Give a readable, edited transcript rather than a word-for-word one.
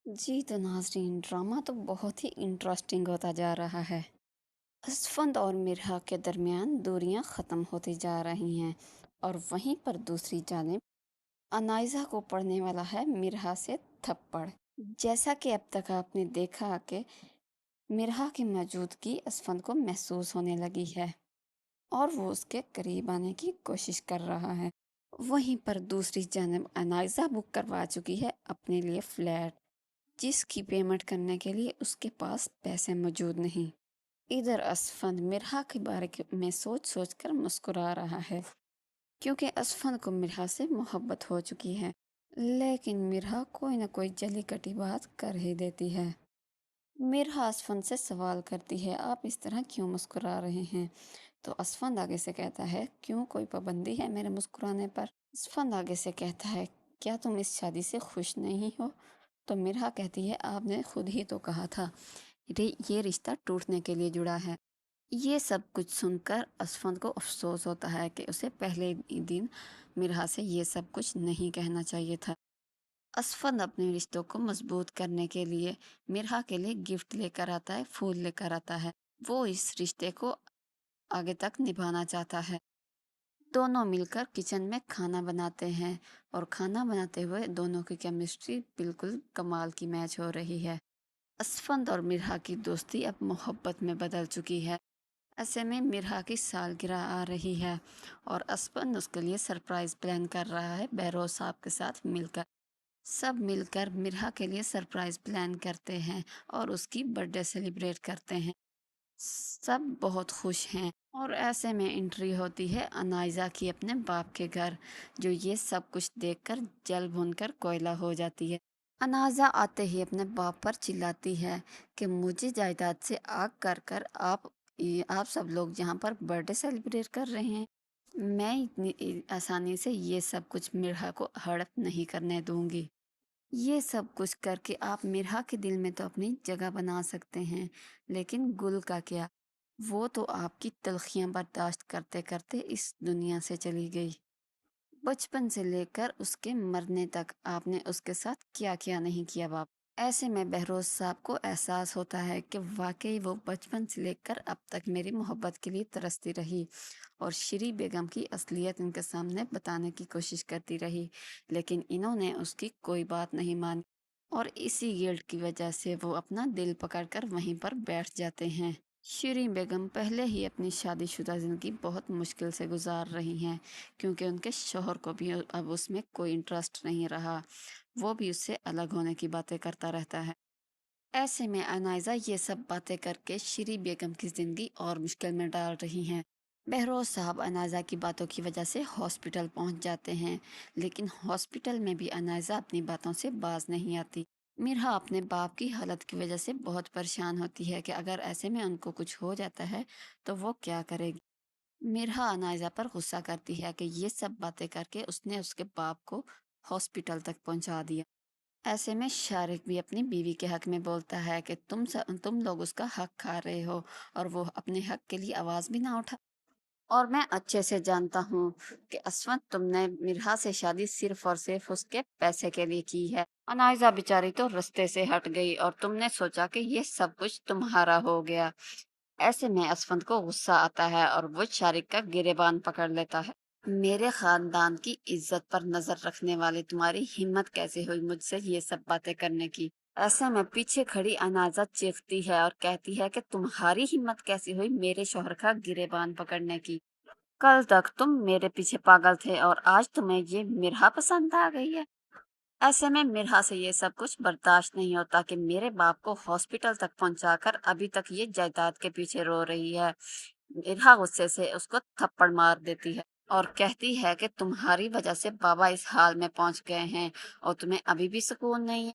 जी तो नाज़रीन, ड्रामा तो बहुत ही इंटरेस्टिंग होता जा रहा है। असफंद और मिरहा के दरमियान दूरियां ख़त्म होती जा रही हैं और वहीं पर दूसरी जानिब अनाइज़ा को पड़ने वाला है मिरहा से थप्पड़। जैसा कि अब तक आपने देखा कि मिरहा की मौजूदगी असफंद को महसूस होने लगी है और वो उसके करीब आने की कोशिश कर रहा है। वहीं पर दूसरी जानिब अनाइज़ा बुक करवा चुकी है अपने लिए फ्लैट, जिसकी पेमेंट करने के लिए उसके पास पैसे मौजूद नहीं। इधर असफंद मिरहा के में सोच सोच कर मुस्कुरा रहा है, क्योंकि असफंद को मिरहा से मोहब्बत हो चुकी है। लेकिन मिरहा कोई न कोई जली कटी बात कर ही देती है। मिरहा असफंद से सवाल करती है, आप इस तरह क्यों मुस्कुरा रहे हैं? तो असफंद आगे से कहता है, क्यों कोई पाबंदी है मेरे मुस्कुराने पर? असफंद आगे से कहता है, क्या तुम इस शादी से खुश नहीं हो? तो मिरहा कहती है, आपने खुद ही तो कहा था ये रिश्ता टूटने के लिए जुड़ा है। ये सब कुछ सुनकर असफंद को अफसोस होता है कि उसे पहले ही दिन मिरहा से ये सब कुछ नहीं कहना चाहिए था। असफंद अपने रिश्तों को मजबूत करने के लिए मिरहा के लिए गिफ्ट लेकर आता है, फूल लेकर आता है। वो इस रिश्ते को आगे तक निभाना चाहता है। दोनों मिलकर किचन में खाना बनाते हैं और खाना बनाते हुए दोनों की केमिस्ट्री बिल्कुल कमाल की मैच हो रही है। असफंद और मिरहा की दोस्ती अब मोहब्बत में बदल चुकी है। ऐसे में मिरहा की सालगिरह आ रही है और असफंद उसके लिए सरप्राइज प्लान कर रहा है बहरोज साहब के साथ मिलकर। सब मिलकर मिरहा के लिए सरप्राइज प्लान करते हैं और उसकी बर्थडे सेलिब्रेट करते हैं। सब बहुत खुश हैं और ऐसे में एंट्री होती है अनाइजा की अपने बाप के घर, जो ये सब कुछ देखकर जल भुनकर कोयला हो जाती है। अनाजा आते ही अपने बाप पर चिल्लाती है कि मुझे जायदाद से आग कर कर आप सब लोग यहाँ पर बर्थडे सेलिब्रेट कर रहे हैं। मैं इतनी आसानी से ये सब कुछ मिर्हा को हड़प नहीं करने दूंगी। ये सब कुछ करके आप मिर्हा के दिल में तो अपनी जगह बना सकते हैं, लेकिन गुल का क्या? वो तो आपकी तलखियां बर्दाश्त करते करते इस दुनिया से चली गई। बचपन से लेकर उसके मरने तक आपने उसके साथ क्या क्या नहीं किया बाप। ऐसे में बहरोज साहब को एहसास होता है कि वाकई वो बचपन से लेकर अब तक मेरी मोहब्बत के लिए तरसती रही और श्री बेगम की असलियत इनके सामने बताने की कोशिश करती रही, लेकिन इन्होंने उसकी कोई बात नहीं मानी और इसी गिल्ट की वजह से वो अपना दिल पकड़कर वहीं पर बैठ जाते हैं। श्री बेगम पहले ही अपनी शादीशुदा ज़िंदगी बहुत मुश्किल से गुजार रही हैं, क्योंकि उनके शौहर को भी अब उसमें कोई इंटरेस्ट नहीं रहा। वो भी उससे अलग होने की बातें करता रहता है। ऐसे में अनाइजा ये सब बातें करके श्री बेगम की ज़िंदगी और मुश्किल में डाल रही हैं। बहरोज साहब अनाइजा की बातों की वजह से हॉस्पिटल पहुंच जाते हैं, लेकिन हॉस्पिटल में भी अनाइजा अपनी बातों से बाज नहीं आती। मिरहा अपने बाप की हालत की वजह से बहुत परेशान होती है कि अगर ऐसे में उनको कुछ हो जाता है तो वो क्या करेगी। मिरहा अनाइजा पर गुस्सा करती है कि ये सब बातें करके उसने उसके बाप को हॉस्पिटल तक पहुंचा दिया। ऐसे में शारिक भी अपनी बीवी के हक में बोलता है कि तुम लोग उसका हक खा रहे हो और वो अपने हक के लिए आवाज भी ना उठा। और मैं अच्छे से जानता हूँ कि असवंत तुमने मिरहा से शादी सिर्फ और सिर्फ उसके पैसे के लिए की है। अनाइजा बेचारी तो रास्ते से हट गई और तुमने सोचा कि ये सब कुछ तुम्हारा हो गया। ऐसे में असफंद को गुस्सा आता है और वो शारिक का गिरेबान पकड़ लेता है। मेरे खानदान की इज्जत पर नजर रखने वाली तुम्हारी हिम्मत कैसे हुई मुझसे ये सब बातें करने की? ऐसे में पीछे खड़ी अनाजा चीखती है और कहती है कि तुम्हारी हिम्मत कैसी हुई मेरे शौहर का गिरेबान पकड़ने की? कल तक तुम मेरे पीछे पागल थे और आज तुम्हें ये मिरहा पसंद आ गई है। ऐसे में मिरहा से ये सब कुछ बर्दाश्त नहीं होता कि मेरे बाप को हॉस्पिटल तक पहुंचाकर अभी तक ये जायदाद के पीछे रो रही है। मिरहा गुस्से से उसको थप्पड़ मार देती है और कहती है कि तुम्हारी वजह से बाबा इस हाल में पहुंच गए हैं और तुम्हें अभी भी सुकून नहीं है।